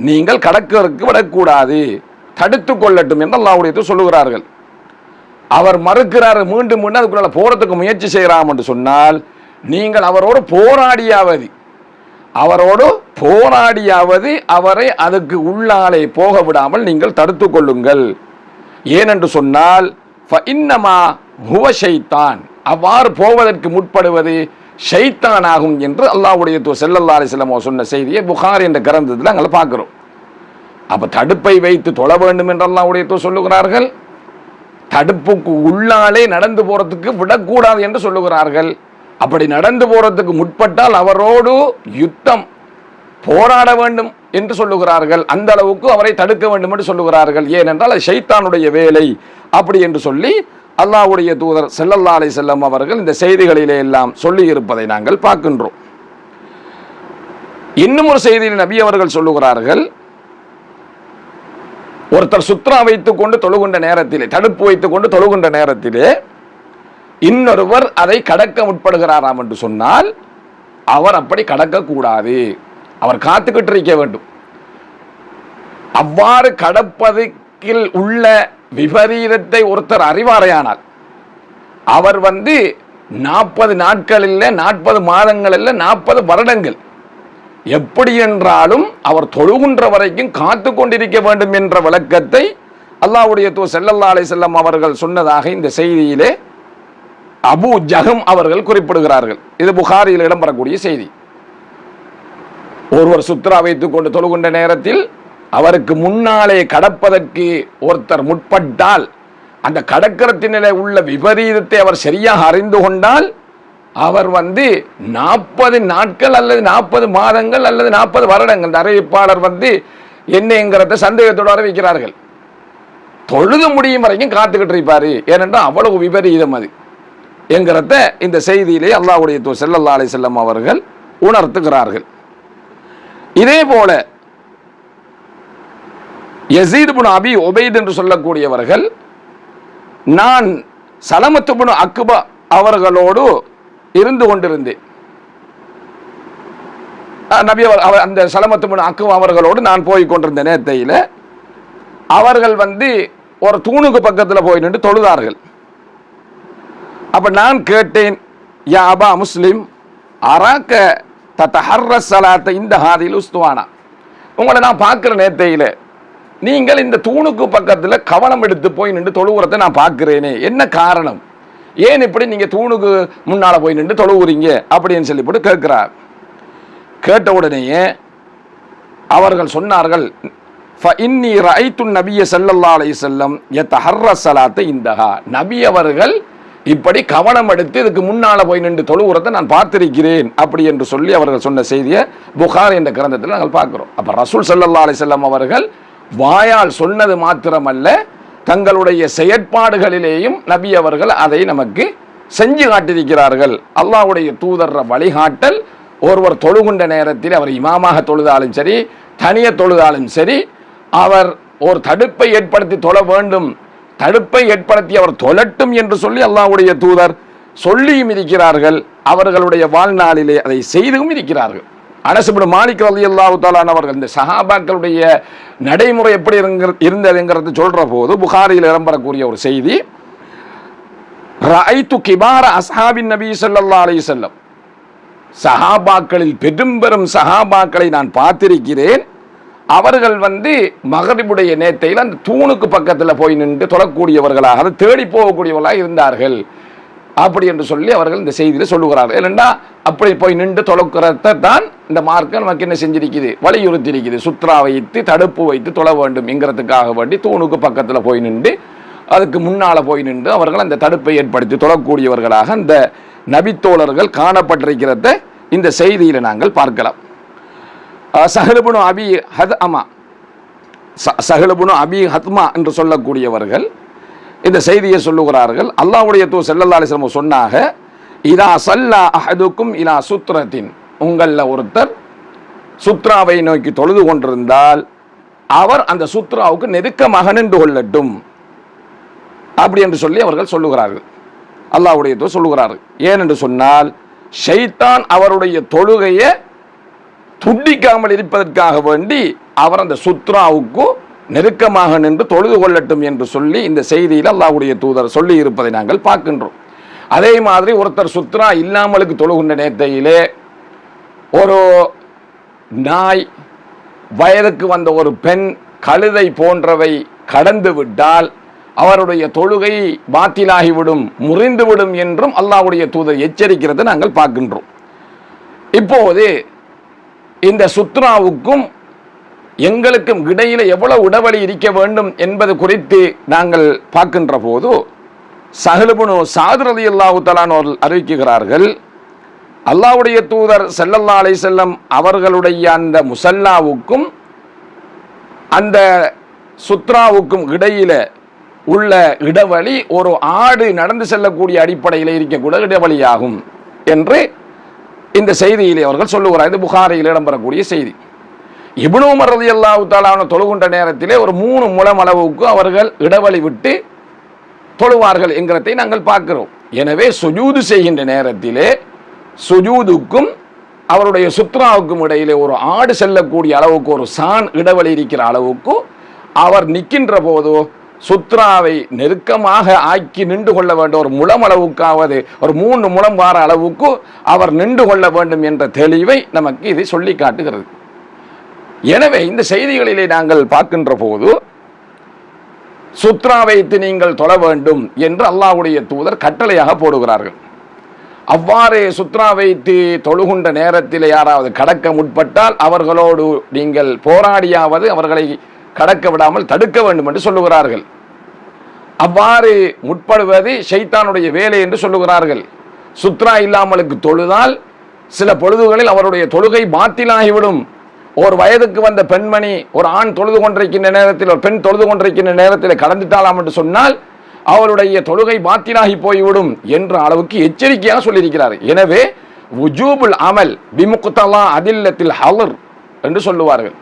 நீங்கள் கடக்கிறதுக்கு விடக்கூடாது, தடுத்து கொள்ளட்டும் என்று அல்லாஹ்வுடைய தூதர் சொல்லுகிறார்கள். அவர் மறுக்கிறார், மீண்டும் மீண்டும் அதுக்குள்ள போறதுக்கு முயற்சி செய்யலாம் என்று சொன்னால் நீங்கள் அவரோடு போராடியாவது அவரை அதுக்கு உள்ளாலே போக விடாமல் நீங்கள் தடுத்து கொள்ளுங்கள். ஏனென்று சொன்னால் ஃபஇன்னமா ஹுவ ஷைத்தான், அவ்வாறு போவதற்கு முற்படுவது ஷைத்தான் ஆகும் என்று அல்லாஹ்வுடைய தூதர் ஸல்லல்லாஹு அலைஹி வஸல்லம் சொன்ன செய்தியை புகாரி என்ற கிரந்தத்தில் நாங்கள் பார்க்கிறோம். அப்ப தடுப்பை வைத்து தொழ வேண்டும் என்று அல்லாஹ்வுடைய தூதர் சொல்லுகிறார்கள். தடுப்புக்கு உள்ளாலே நடந்து போறதுக்கு விடக்கூடாது என்று சொல்லுகிறார்கள். அப்படி நடந்து போறதுக்கு முற்பட்டால் அவரோடு யுத்தம் போராட வேண்டும் என்று சொல்லுகிறார்கள். அந்த அளவுக்கு அவரை தடுக்க வேண்டும் என்று சொல்லுகிறார்கள். ஏனென்றால் அது ஷைத்தானுடைய வேலை அப்படி என்று சொல்லி அல்லாஹ்வுடைய தூதர் ஸல்லல்லாஹு அலைஹி வஸல்லம் அவர்கள் இந்த செய்திகளிலே எல்லாம் சொல்லி இருப்பதை நாங்கள் பார்க்கின்றோம். இன்னும் ஒரு செய்தியில் நபி அவர்கள் சொல்லுகிறார்கள், ஒருத்தர் சுத்ரா வைத்துக் கொண்டு தொழுகின்ற நேரத்திலே, தடுப்பு வைத்துக் கொண்டு தொழுகின்ற நேரத்திலே இன்னொருவர் அதை கடக்க முற்படுகிறாராம் என்று சொன்னால் அவர் அப்படி கடக்க கூடாது, அவர் காத்துக்கிட்டு இருக்க வேண்டும். அவ்வாறு கடப்பதில் உள்ள விபரீதத்தை ஒருத்தர் அறிவாரையானால் அவர் 40 நாட்கள் இல்லை, 40 மாதங்கள் இல்லை, 40 வருடங்கள் எப்படி என்றாலும் அவர் தொழுகின்ற வரைக்கும் காத்து கொண்டிருக்க வேண்டும் என்ற விளக்கத்தை அல்லாஹ்வுடைய தூதர் ஸல்லல்லாஹு அலைஹி வஸல்லம் அவர்கள் சொன்னதாக இந்த செய்தியிலே அபூ ஜஹம் அவர்கள் குறிப்பிடுகிறார்கள். இது புகாரியில் இடம்பெறக்கூடிய செய்தி. ஒருவர் சுத்ரா வைத்துக் கொண்டு தொழுகின்ற நேரத்தில் அவருக்கு முன்னாலே கடப்பதற்கு ஒருத்தர் முற்பட்டால் அந்த கடக்கிறத்தினிலே உள்ள விபரீதத்தை அவர் சரியாக அறிந்து கொண்டால் அவர் 40 நாட்கள் அல்லது 40 மாதங்கள் அல்லது 40 வருடங்கள், இந்த அறிவிப்பாளர் என்னங்கிறத சந்தேகத்தோடு அறிவிக்கிறார்கள், தொழுது முடியும் வரைக்கும் காத்துக்கிட்டு இருப்பாரு. ஏனென்றால் அவ்வளவு விபரீதம் அது என்கிறத இந்த செய்தியிலே அல்லாஹ்வுடைய தூதர் ஸல்லல்லாஹு அலைஹி வஸல்லம் அவர்கள் உணர்த்துகிறார்கள். இதே போல யஸீத் இப்னு அபி உபைத் என்று சொல்லக்கூடியவர்கள், நான் சலமத் இப்னு அக்பா அவர்களோடு இருந்து கொண்டிருந்தேன். நபி அந்த சலமத் இப்னு அக்பா அவர்களோடு நான் போய் கொண்டிருந்த நேரத்தையில் அவர்கள் ஒரு தூணுக்கு பக்கத்தில் போய் நின்று தொழுதார்கள். அப்ப நான் கேட்டேன், யா அபா முஸ்லிம் அராக்க தத்தஹர்ரஸ் ஸலாத்த இந்த ஹாதில் உஸ்துவானா, உங்களை நான் பார்க்குற நேரத்தையில் நீங்கள் இந்த தூணுக்கு பக்கத்தில் கவனம் எடுத்து போய் நின்று தொழுகிறத நான் பார்க்கிறேனே, என்ன காரணம், ஏன் இப்படி நீங்கள் தூணுக்கு முன்னால் போய் நின்று தொழுவுறீங்க அப்படின்னு சொல்லி போட்டு கேட்கிறார். கேட்ட உடனேயே அவர்கள் சொன்னார்கள், ஃபஇன்னி ரஅய்து நபிய ஸல்லல்லாஹு அலைஹி வஸல்லம் யதஹர்ரஸ் ஸலாத்த இந்தஹா, நபி அவர்கள் இப்படி கவனம் எடுத்து இதுக்கு முன்னால போய் நின்று தொழுகிறத நான் பார்த்திருக்கிறேன் அப்படி என்று சொல்லி அவர்கள் சொன்ன செய்தியை புகாரி என்ற கிரந்தத்தில் நாங்கள் பார்க்கிறோம். அப்ப ரசூல் ஸல்லல்லாஹு அலைஹி வஸல்லம் அவர்கள் வாயால் சொன்னது மாத்திரமல்ல, தங்களுடைய செயற்பாடுகளிலேயும் நபி அவர்கள் அதை நமக்கு செஞ்சு காட்டியிருக்கிறார்கள். அல்லாஹ்வுடைய தூதர் வழிகாட்டல், ஒருவர் தொழுகின்ற நேரத்தில் அவர் இமாமாக தொழுதாலும் சரி, தனிய தொழுதாலும் சரி, அவர் ஒரு தடுப்பை ஏற்படுத்தி தொழ வேண்டும், தடுப்பை ஏற்படுத்தி அவர் தொழட்டும் என்று சொல்லி அல்லாஹ்வுடைய தூதர் சொல்லியும் இருக்கிறார்கள். அவர்களுடைய வாழ்நாளிலே அதை செய்தும் இருக்கிறார்கள். அனஸ் இப்னு மாலிக் ரலியல்லாஹு தஆலா அவர்கள் இந்த சஹாபாக்களுடைய நடைமுறை எப்படி இருந்ததுங்கிறது சொல்ற போது புகாரியில் இடம்பெறக்கூடிய ஒரு செய்தி, ரஅய்து கிபார அஸ்ஹாபின் நபி ஸல்லல்லாஹு அலைஹி வஸல்லம், சஹாபாக்களில் பெரும் சஹாபாக்களை நான் பார்த்திருக்கிறேன். அவர்கள் மகரிபுடைய நேரத்தில் அந்த தூணுக்கு பக்கத்தில் போய் நின்று தொழக்கூடியவர்களாக, அதை தேடி போகக்கூடியவர்களாக இருந்தார்கள் அப்படி என்று சொல்லி அவர்கள் இந்த செய்தியில் சொல்லுகிறார்கள். ஏனென்றா அப்படி போய் நின்று தொலைக்கிறத தான் இந்த மார்க்கம் நமக்கு என்ன செஞ்சிருக்குது, வலியுறுத்தி இருக்குது. சுத்ரா வைத்து தடுப்பு வைத்து தொழ வேண்டும் என்கிறதுக்காக வேண்டி தூணுக்கு பக்கத்தில் போய் நின்று அதுக்கு முன்னால் போய் நின்று அவர்கள் அந்த தடுப்பை ஏற்படுத்தி தொழக்கூடியவர்களாக அந்த நபித்தோழர்கள் காணப்பட்டிருக்கிறத இந்த செய்தியில் நாங்கள் பார்க்கலாம். சஹல் இப்னு அபி ஹத்மா என்று சொல்லக்கூடியவர்கள் இந்த செய்தியை சொல்லுகிறார்கள். அல்லாஹ்வுடைய தூதர் ஸல்லல்லாஹு அலைஹி வஸல்லம் சொன்னாங்க, இதா ஸல்லா அஹதுக்கும் இலா சுத்ரத்தின், உங்களில் ஒருத்தர் சுத்ராவை நோக்கி தொழுது கொண்டிருந்தால் அவர் அந்த சுத்ராவுக்கு நெருக்கமாக நின்று கொள்ளட்டும் அப்படி என்று சொல்லி அவர்கள் சொல்லுகிறார்கள். அல்லாஹ்வுடைய தூதர் சொல்லுகிறார்கள். ஏனென்று சொன்னால் ஷைத்தான் அவருடைய தொழுகையை துண்டிக்காமல் இருப்பதற்காக வேண்டி அவர் அந்த சுத்ராவுக்கு நெருக்கமாக நின்று தொழுது கொள்ளட்டும் என்று சொல்லி இந்த செய்தியில் அல்லாஹ்வுடைய தூதர் சொல்லி இருப்பதை நாங்கள் பார்க்கின்றோம். அதே மாதிரி ஒருத்தர் சுத்ரா இல்லாமலுக்கு தொழுகின்ற நேரத்திலே ஒரு நாய், வயதுக்கு வந்த ஒரு பெண், கழுதை போன்றவை கடந்து விட்டால் அவருடைய தொழுகை பாத்திலாகிவிடும், முறிந்துவிடும் என்றும் அல்லாஹ்வுடைய தூதர் எச்சரிக்கிறதை நாங்கள் பார்க்கின்றோம். இப்போது இந்த சுத்ராவுக்கும் எங்களுக்கும் இடையில எவ்வளவு இடைவெளி இருக்க வேண்டும் என்பது குறித்து நாங்கள் பார்க்கின்ற போது சஹல் இப்னு சஅத் ரலியல்லாஹு தஆலா அவர்கள் அறிவிக்கிறார்கள், அல்லாஹ்வுடைய தூதர் ஸல்லல்லாஹு அலைஹி வஸல்லம் அவர்களுடைய அந்த முஸல்லாவுக்கும் அந்த சுத்ராவுக்கும் இடையில உள்ள இடைவெளி ஒரு ஆடு நடந்து செல்லக்கூடிய அடிப்படையில் இருக்கக்கூடிய இடைவெளியாகும் என்று இந்த செய்தியிலே அவர்கள் சொல்லுகிறார். இது புகாரியில் இடம்பெறக்கூடிய செய்தி. இப்னு உமர் ரலியல்லாஹு தஆலா தொழுகின்ற நேரத்திலே ஒரு 3 முழம் அளவுக்கு அவர்கள் இடைவெளி விட்டு தொழுவார்கள் என்கிறதை நாங்கள் பார்க்கிறோம். எனவே சுஜூது செய்கின்ற நேரத்திலே சுஜூதுக்கும் அவருடைய சுத்ராவுக்கும் இடையிலே ஒரு ஆடு செல்லக்கூடிய அளவுக்கு ஒரு சான் இடைவெளி இருக்கிற அளவுக்கு அவர் நிற்கின்ற போதோ சுத்ராவை நெருக்கமாக ஆக்கி நின்று கொள்ள வேண்டும். ஒரு முழம் அளவுக்காவது ஒரு 3 முழம் வார அளவுக்கு அவர் நின்று கொள்ள வேண்டும் என்ற தெளிவை நமக்கு இது சொல்லி காட்டுகிறது. எனவே இந்த செய்திகளிலே நாங்கள் பார்க்கின்ற போது சுத்ரா வைத்து நீங்கள் தொழ வேண்டும் என்று அல்லாஹ்வுடைய தூதர் கட்டளையாக போடுகிறார்கள். அவ்வாறு சுத்ரா வைத்து தொழுகின்ற நேரத்தில் யாராவது கடக்க முற்பட்டால் அவர்களோடு நீங்கள் போராடியாவது அவர்களை கடக்க விடாமல் தடுக்க வேண்டும் என்று சொல்லுகிறார்கள். அவ்வாறு முற்படுவது ஷைத்தானுடைய வேலை என்று சொல்லுகிறார்கள். சுத்ரா இல்லாமலுக்கு தொழுதால் சில பொழுதுகளில் அவருடைய தொழுகை பாத்திலாகிவிடும். ஒரு வயதுக்கு வந்த பெண்மணி ஒரு ஆண் தொழுது கொண்டிருக்கின்ற நேரத்தில் ஒரு பெண் தொழுது கொண்டிருக்கின்ற நேரத்தில் கடந்துட்டாலாம் என்று சொன்னால் அவருடைய தொழுகை பாத்திலாகி போய்விடும் என்ற அளவுக்கு எச்சரிக்கையாக சொல்லியிருக்கிறார். எனவே வுஜூபுல் அமல் பிமுக்தலா அதில்லத்தில் ஹலர் என்று சொல்லுவார்கள்.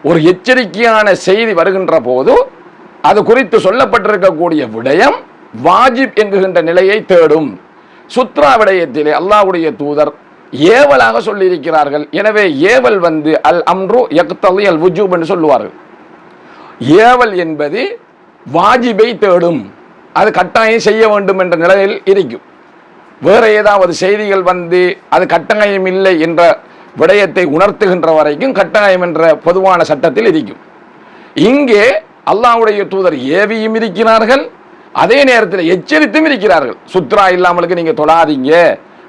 ஒரு எச்சரிக்கையான செய்தி வருகின்ற போது அது குறித்து சொல்லப்பட்டிருக்கக்கூடிய விடயம் வாஜிப் என்கின்ற நிலையை தேடும். சுத்ரா விடயத்திலே அல்லாஹ்வுடைய தூதர் ஏவலாக சொல்லியிருக்கிறார்கள். எனவே ஏவல் அல் அம்ரு யக்தலி அல் வுஜூப் என்று சொல்லுவார்கள். ஏவல் என்பது வாஜிபை தேடும், அது கட்டாயம் செய்ய வேண்டும் என்ற நிலையில் இருக்கும். வேற ஏதாவது செய்திகள் அது கட்டாயம் இல்லை என்ற விடயத்தை உணர்த்துகின்ற வரைக்கும் கட்டாயம் என்ற பொதுவான சட்டத்தில் இருக்கும். இங்கே அல்லாஹ்வுடைய தூதர் ஏவியும் இருக்கிறார்கள், அதே நேரத்தில் எச்சரித்தும் இருக்கிறார்கள். சுத்ரா இல்லாமலுக்கு நீங்க தொழாதீங்க,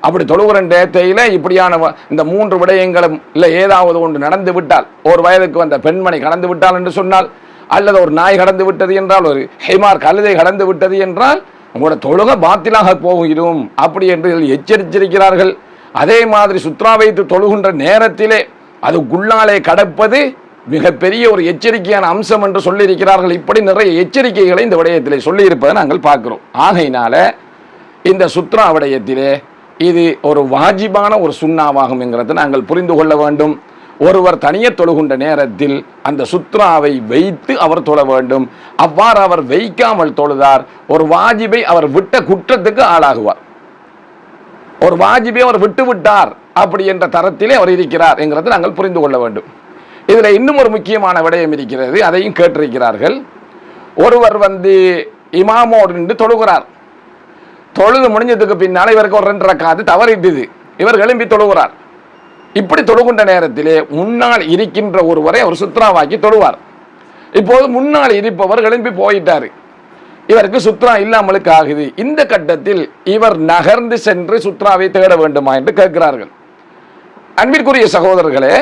அப்படி தொழுகிற நேரத்தையில இப்படியான இந்த 3 விடயங்களும் இல்லை ஏதாவது ஒன்று நடந்து விட்டால், ஒரு வயதுக்கு வந்த பெண்மணி கடந்து விட்டால் என்று சொன்னால், அல்லது ஒரு நாய் கடந்து விட்டது என்றால், ஒரு ஹைமார் கழுதை கடந்து விட்டது என்றால் உங்களோட தொழுகை பாத்திலாக போகிறோம் அப்படி என்று எச்சரித்திருக்கிறார்கள். அதே மாதிரி சுத்ரா வைத்து தொழுகின்ற நேரத்திலே அதுக்குள்ளாலே கடப்பது மிகப்பெரிய ஒரு எச்சரிக்கையான அம்சம் என்று சொல்லியிருக்கிறார்கள். இப்படி நிறைய எச்சரிக்கைகளை இந்த விடயத்திலே சொல்லியிருப்பதை நாங்கள் பார்க்கிறோம். ஆகையினால இந்த சுத்ரா விடயத்திலே இது ஒரு வாஜிபான ஒரு சுன்னாவாகும் என்கிறதை நாங்கள் புரிந்து கொள்ள வேண்டும். ஒருவர் தனியே தொழுகின்ற நேரத்தில் அந்த சுத்ராவை வைத்து அவர் தொழ வேண்டும். அவ்வாறு அவர் வைக்காமல் தொழுதார் ஒரு வாஜிபை அவர் விட்ட குற்றத்துக்கு ஆளாகுவார். ஒரு வாஜிபை அவர் விட்டு விட்டார் அப்படி என்ற தரத்திலே அவர் இருக்கிறார் என்கிறதை நாங்கள் புரிந்து கொள்ள வேண்டும். இதுல இன்னும் ஒரு முக்கியமான விடயம் இருக்கிறது, அதையும் கேட்டிருக்கிறார்கள். ஒருவர் இமாமோடு நின்று தொழுகிறார். தொழுது முடிஞ்சதுக்கு பின்னால் இவருக்கு ஒரு 2 ரக்காத்து தவறிட்டுது. இவர் எழும்பி தொழுகிறார். இப்படி தொழுகின்ற நேரத்திலே முன்னால் இருக்கின்ற ஒருவரை அவர் சுத்ராவாக்கி தொழுவார். இப்போது முன்னால் இருப்பவர் எழும்பி போயிட்டாரு, இவருக்கு சுத்ரா இல்லாமலுக்கு ஆகுது. இந்த கட்டத்தில் இவர் நகர்ந்து சென்று சுத்ராவை தேட வேண்டுமா என்று கேட்கிறார்கள். அன்பிற்குரிய சகோதரர்களே,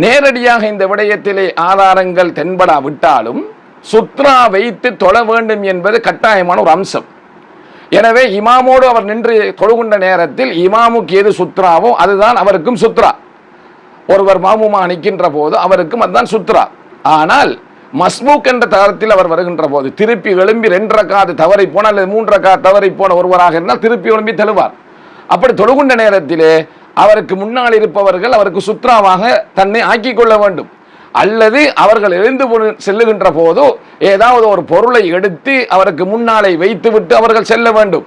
நேரடியாக இந்த விடயத்திலே ஆதாரங்கள் தென்படாவிட்டாலும் சுத்ரா வைத்து தொழ வேண்டும் என்பது கட்டாயமான ஒரு அம்சம். எனவே இமாமோடு அவர் நின்று தொழுகின்ற நேரத்தில் இமாமுக்கு எது சுத்ராவோ அதுதான் அவருக்கும் சுத்ரா. ஒருவர் மாமுமா நிற்கின்ற போது அவருக்கும் அதுதான் சுத்ரா. ஆனால் மஸ்பூக் என்ற தரத்தில் அவர் வருகின்ற போது திருப்பி எழும்பி 2 ரக்காத்து தவறி போன அல்லது 3 ரக்காத்து தவறி போன ஒருவராக இருந்தால் திருப்பி எழும்பி தெழுவார். அப்படி தொழுகின்ற நேரத்திலே அவருக்கு முன்னால் இருப்பவர்கள் அவருக்கு சுத்ராவாக தன்னை ஆக்கிக் கொள்ள வேண்டும். அல்லது அவர்கள் எழுந்து செல்லுகின்ற போது ஏதாவது ஒரு பொருளை எடுத்து அவருக்கு முன்னாலே வைத்துவிட்டு அவர்கள் செல்ல வேண்டும்.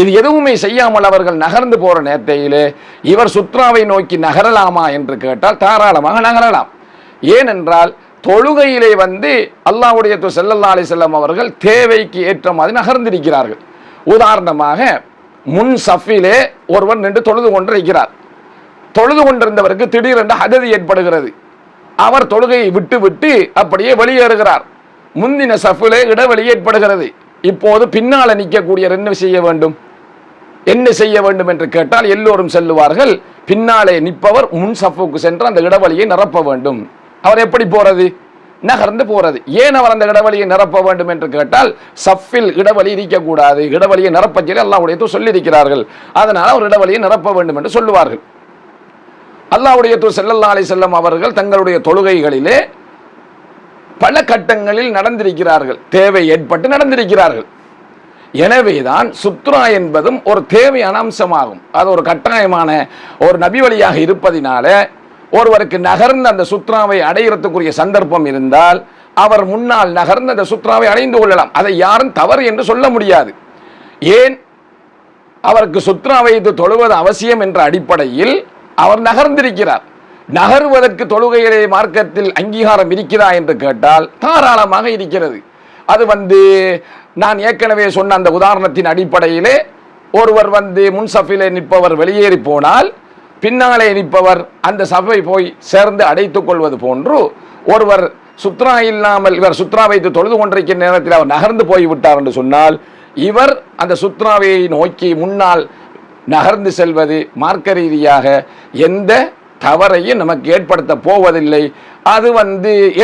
இது எதுவுமே செய்யாமல் அவர்கள் நகர்ந்து போற நேரத்திலே இவர் சுத்ராவை நோக்கி நகரலாமா என்று கேட்டால் தாராளமாக நகரலாம். ஏனென்றால் தொழுகையிலே அல்லாஹ்வுடைய தூதர் ஸல்லல்லாஹு அலைஹி வஸல்லம் அவர்கள் தேவைக்கு ஏற்ற மாதிரி நகர்ந்திருக்கிறார்கள். உதாரணமாக முன் சஃபிலே ஒருவர் நின்று தொழுது கொண்டிருக்கிறார். தொழுது கொண்டிருந்தவருக்கு திடீரென்று ஹதது ஏற்படுகிறது. அவர் தொழுகையை விட்டு விட்டு அப்படியே வெளியேறுகிறார். முந்தின சஃபிலே இடைவெளி ஏற்படுகிறது. இப்போது பின்னால நிற்கக்கூடியவர் என்ன செய்ய வேண்டும் என்று கேட்டால் எல்லோரும் செல்லுவார்கள். பின்னாலே நிற்பவர் முன் சஃபுக்கு சென்று அந்த இடைவெளியை நிரப்ப வேண்டும். அவர் எப்படி போறது? நகர்ந்து போறது. ஏன் அவர் அந்த இடவெளியை நிரப்ப வேண்டும் என்று கேட்டால், சஃபில் இடவெளி இருக்கக்கூடாது, இடவெளியை நிரப்ப சொல்லி அல்லாஹ்வுடைய தூதர் சொல்லி இருக்கிறார்கள். அதனால அவர் இடவெளியை நிரப்ப வேண்டும் என்று சொல்லுவார்கள். அல்லாஹ்வுடைய தூதர் ஸல்லல்லாஹு அலைஹி வஸல்லம் அவர்கள் தங்களுடைய தொழுகைகளிலே பல கட்டங்களில் நடந்திருக்கிறார்கள், தேவை ஏற்பட்டு நடந்திருக்கிறார்கள். எனவேதான் சுத்ரா என்பதும் ஒரு தேவையான அம்சமாகும். அது ஒரு கட்டாயமான ஒரு நபி வழியாக இருப்பதினால ஒருவருக்கு நகர்ந்து அந்த சுத்ராவை அடைகிறதுக்குரிய சந்தர்ப்பம் இருந்தால் அவர் முன்னால் நகர்ந்து அந்த சுத்ராவை அடைந்து கொள்ளலாம். அதை யாரும் தவறு என்று சொல்ல முடியாது. ஏன்? அவருக்கு சுத்ரா வைத்து தொழுவது அவசியம் என்ற அடிப்படையில் அவர் நகர்ந்திருக்கிறார். நகர்வதற்கு தொழுகையிலே மார்க்கத்தில் அங்கீகாரம் இருக்கிறா என்று கேட்டால் தாராளமாக இருக்கிறது. அது நான் ஏற்கனவே சொன்ன அந்த உதாரணத்தின் அடிப்படையிலே ஒருவர் முன்சஃபிலே நிற்பவர் வெளியேறி போனால் பின்னாலே நிற்பவர் அந்த சபை போய் சேர்ந்து அடைத்துக் கொள்வது போன்று, ஒருவர் சுத்ரா இல்லாமல் இவர் சுத்ரா வைத்து தொழுது கொண்டிருக்கிற நேரத்தில் அவர் நகர்ந்து போய்விட்டார் என்று சொன்னால் இவர் அந்த சுத்ராவை நோக்கி முன்னால் நகர்ந்து செல்வது மார்க்க ரீதியாக எந்த தவறையும் நமக்கு ஏற்படுத்த போவதில்லை. அது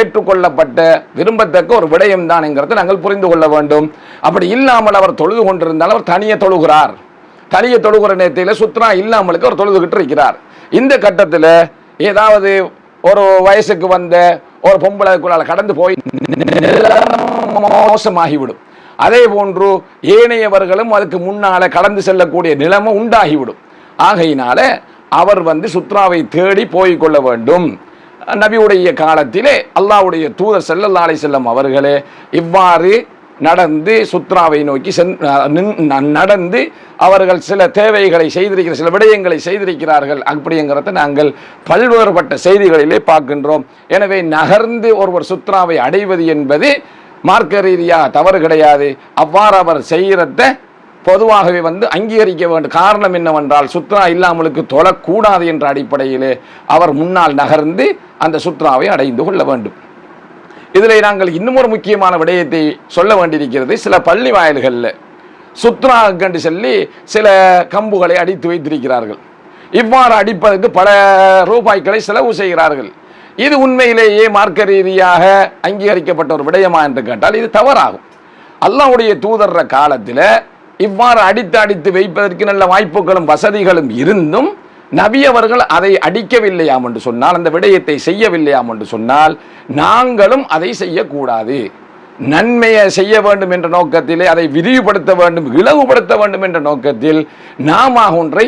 ஏற்றுக்கொள்ளப்பட்ட விரும்பத்தக்க ஒரு விடயம்தான் என்கிறத நாங்கள் புரிந்து கொள்ள வேண்டும். அப்படி இல்லாமல் அவர் தொழுது கொண்டிருந்தால் அவர் தனியே தொழுகிறார். தனியே தொழுகிற நேரத்தில் சுத்ரா இல்லாமலுக்கு அவர் தொழுதுகிட்டு இருக்கிறார். இந்த கட்டத்தில் ஏதாவது ஒரு வயசுக்கு வந்த ஒரு பொம்பளைக்குள்ளால கடந்து போய் மோசமாகிவிடும். அதே போன்று ஏனையவர்களும் அதுக்கு முன்னால கடந்து செல்லக்கூடிய நிலைமை உண்டாகிவிடும். ஆகையினால அவர் சுத்ராவை தேடி போய்கொள்ள வேண்டும். நபியுடைய காலத்திலே அல்லாஹ்வுடைய தூதர் ஸல்லல்லாஹு அலைஹி வஸல்லம் அவர்களே இவ்வாறு நடந்து சுத்ராவை நோக்கி நடந்து அவர்கள் சில தேவைகளை செய்திருக்கிற சில விடயங்களை செய்திருக்கிறார்கள். அப்படிங்கிறத நாங்கள் பல்வேறுபட்ட செய்திகளிலே பார்க்கின்றோம். எனவே நகர்ந்து ஒருவர் சுத்ராவை அடைவது என்பது மார்க்க ரீதியாக தவறு கிடையாது. அவ்வாறு அவர் செய்கிறத பொதுவாகவே அங்கீகரிக்க வேண்டும். காரணம் என்னவென்றால் சுத்ரா இல்லாமலுக்கு தொழக்கூடாது என்ற அடிப்படையிலே அவர் முன்னால் நகர்ந்து அந்த சுத்ராவை அடைந்து கொள்ள வேண்டும். இதில் நாங்கள் இன்னும் ஒரு முக்கியமான விடயத்தை சொல்ல வேண்டியிருக்கிறது. சில பள்ளி வாயில்களில் சுத்ரா கண்டு சொல்லி சில கம்புகளை அடித்து வைத்திருக்கிறார்கள். இவ்வாறு அடிப்பதற்கு பல ரூபாய்களை செலவு செய்கிறார்கள். இது உண்மையிலேயே மார்க்க ரீதியாக அங்கீகரிக்கப்பட்ட ஒரு விடயமா என்று கேட்டால் இது தவறாகும். அல்லாஹ்வுடைய தூதர் காலத்தில் இவ்வாறு அடித்து வைப்பதற்கு நல்ல வாய்ப்புகளும் வசதிகளும் இருந்தும் நபி அவர்கள் அதை அடிக்கவில்லையாம் என்று சொன்னால், அந்த விடயத்தை செய்யவில்லையாம் என்று சொன்னால் நாங்களும் அதை செய்யக்கூடாது. நன்மையை செய்ய வேண்டும் என்ற நோக்கத்திலே அதை விரிவுபடுத்த வேண்டும், இலவுபடுத்த வேண்டும் என்ற நோக்கத்தில் நாம ஒன்றை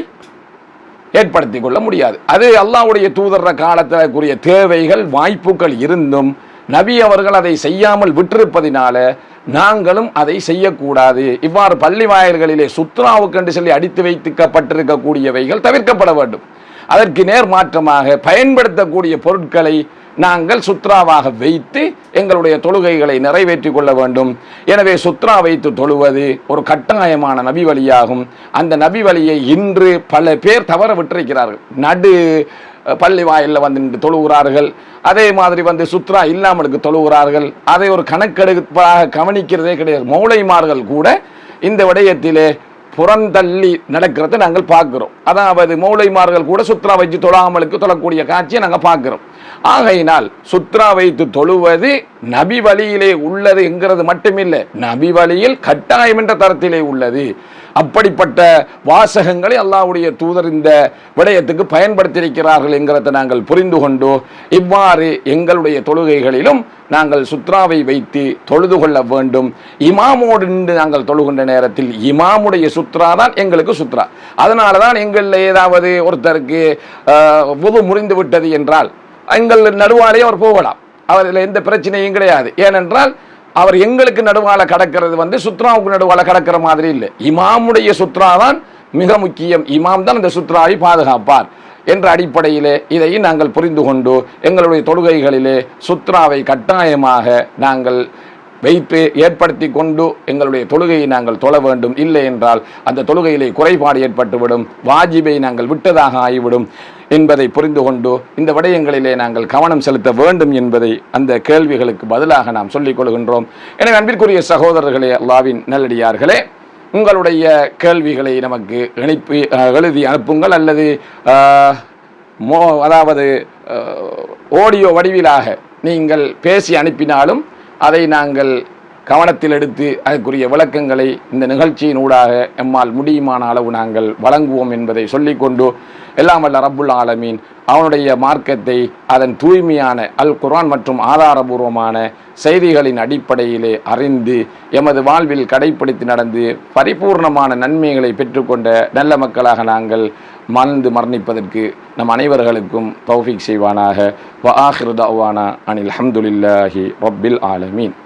ஏற்படுத்திக் கொள்ள முடியாது. அது அல்லாஹ்வுடைய தூதர் காலத்திற்குரிய தேவைகள் வாய்ப்புகள் இருந்தும் நபி அவர்கள் அதை செய்யாமல் விட்டிருப்பதினால நாங்களும் அதை செய்யக்கூடாது. இவ்வாறு பள்ளி வாயில்களிலே சுத்ராவுக்கென்று சொல்லி அடித்து வைக்கப்பட்டிருக்கக்கூடியவைகள் தவிர்க்கப்பட வேண்டும். அதற்கு நேர் மாற்றமாக பயன்படுத்தக்கூடிய பொருட்களை நாங்கள் சுத்ராவாக வைத்து எங்களுடைய தொழுகைகளை நிறைவேற்றிக் கொள்ள வேண்டும். எனவே சுத்ரா வைத்து தொழுவது ஒரு கட்டாயமான நபி வழியாகும். அந்த நபி வழியை இன்று பல பேர் தவற விட்டிருக்கிறார்கள். நடு பள்ளி வாயிலில் நின்று தொழுகிறார்கள். அதே மாதிரி சுத்ரா இல்லாமலுக்கு தொழுகிறார்கள். அதை ஒரு கணக்கெடுப்பாக கவனிக்கிறதே கிடையாது. மௌலைமார்கள் கூட இந்த விடயத்திலே புறந்தள்ளி நடக்கிறத நாங்கள் பார்க்கிறோம். அதாவது மௌலைமார்கள் கூட சுத்ரா வைத்து தொழாமலுக்கு தொழக்கூடிய காட்சியை நாங்கள் பார்க்கிறோம். ஆகையினால் சுத்ரா வைத்து தொழுவது நபி வழியிலே உள்ளது என்கிறது மட்டுமில்லை, நபி வழியில் கட்டாயம் என்ற தரத்திலே உள்ளது. அப்படிப்பட்ட வாசகங்களை அல்லாஹ்வுடைய தூதர் இந்த விடயத்துக்கு பயன்படுத்தியிருக்கிறார்கள் என்கிறத நாங்கள் புரிந்து கொண்டு இவ்வாறு எங்களுடைய தொழுகைகளிலும் நாங்கள் சுத்ராவை வைத்து தொழுது கொள்ள வேண்டும். இமாமோடு நின்று நாங்கள் தொழுகின்ற நேரத்தில் இமாமுடைய சுத்ரா தான் எங்களுக்கு சுத்ரா. அதனால தான் எங்களில் ஏதாவது ஒருத்தருக்கு வுது முறிந்து விட்டது என்றால் எங்கள் நடுவாலே அவர் போகலாம். அவரில் எந்த பிரச்சனையும் கிடையாது. ஏனென்றால் அவர் எங்களுக்கு நடுவால கடக்கிறது சுத்ராவுக்கு நடுவால கடக்கிற மாதிரி இல்லை. இமாமுடைய சுத்ரா தான் மிக முக்கியம். இமாம் தான் இந்த சுத்ராவை பாதுகாப்பார் என்ற அடிப்படையிலே இதையும் நாங்கள் புரிந்து கொண்டு எங்களுடைய தொழுகைகளிலே சுத்ராவை கட்டாயமாக நாங்கள் வைத்து ஏற்படுத்தி கொண்டு எங்களுடைய தொழுகையை நாங்கள் தொழ வேண்டும். இல்லை என்றால் அந்த தொழுகையிலே குறைபாடு ஏற்பட்டுவிடும், வாஜிபை நாங்கள் விட்டதாக ஆகிவிடும் என்பதை புரிந்து கொண்டு இந்த விடயங்களிலே நாங்கள் கவனம் செலுத்த வேண்டும் என்பதை அந்த கேள்விகளுக்கு பதிலாக நாம் சொல்லிக் கொள்கின்றோம். எனவே அன்பிற்குரிய சகோதரர்களே, அல்லாஹ்வின் நல்லடியார்களே, உங்களுடைய கேள்விகளை நமக்கு எழுதி அனுப்புங்கள். அல்லது அதாவது ஆடியோ வடிவிலாக நீங்கள் பேசி அனுப்பினாலும் அதை நாங்கள் கவனத்தில் எடுத்து அதற்குரிய விளக்கங்களை இந்த நிகழ்ச்சியின் ஊடாக எம்மால் முடியுமான அளவு நாங்கள் வழங்குவோம் என்பதை சொல்லிக்கொண்டு எல்லாம் வல்ல ரப்புல் ஆலமீன் அவனுடைய மார்க்கத்தை அதன் தூய்மையான அல் குர்ஆன் மற்றும் ஆதாரபூர்வமான செய்திகளின் அடிப்படையிலே அறிந்து எமது வாழ்வில் கடைப்பிடித்து நடந்து பரிபூர்ணமான நன்மைகளை பெற்றுக்கொண்ட நல்ல மக்களாக நாங்கள் மரணிப்பதற்கு நம் அனைவர்களுக்கும் தௌஃபீக் செய்வானாக. வ ஆகிரு தஅவானா அனில் ஹம்துலில்லாஹி ரப்பில் ஆலமீன்.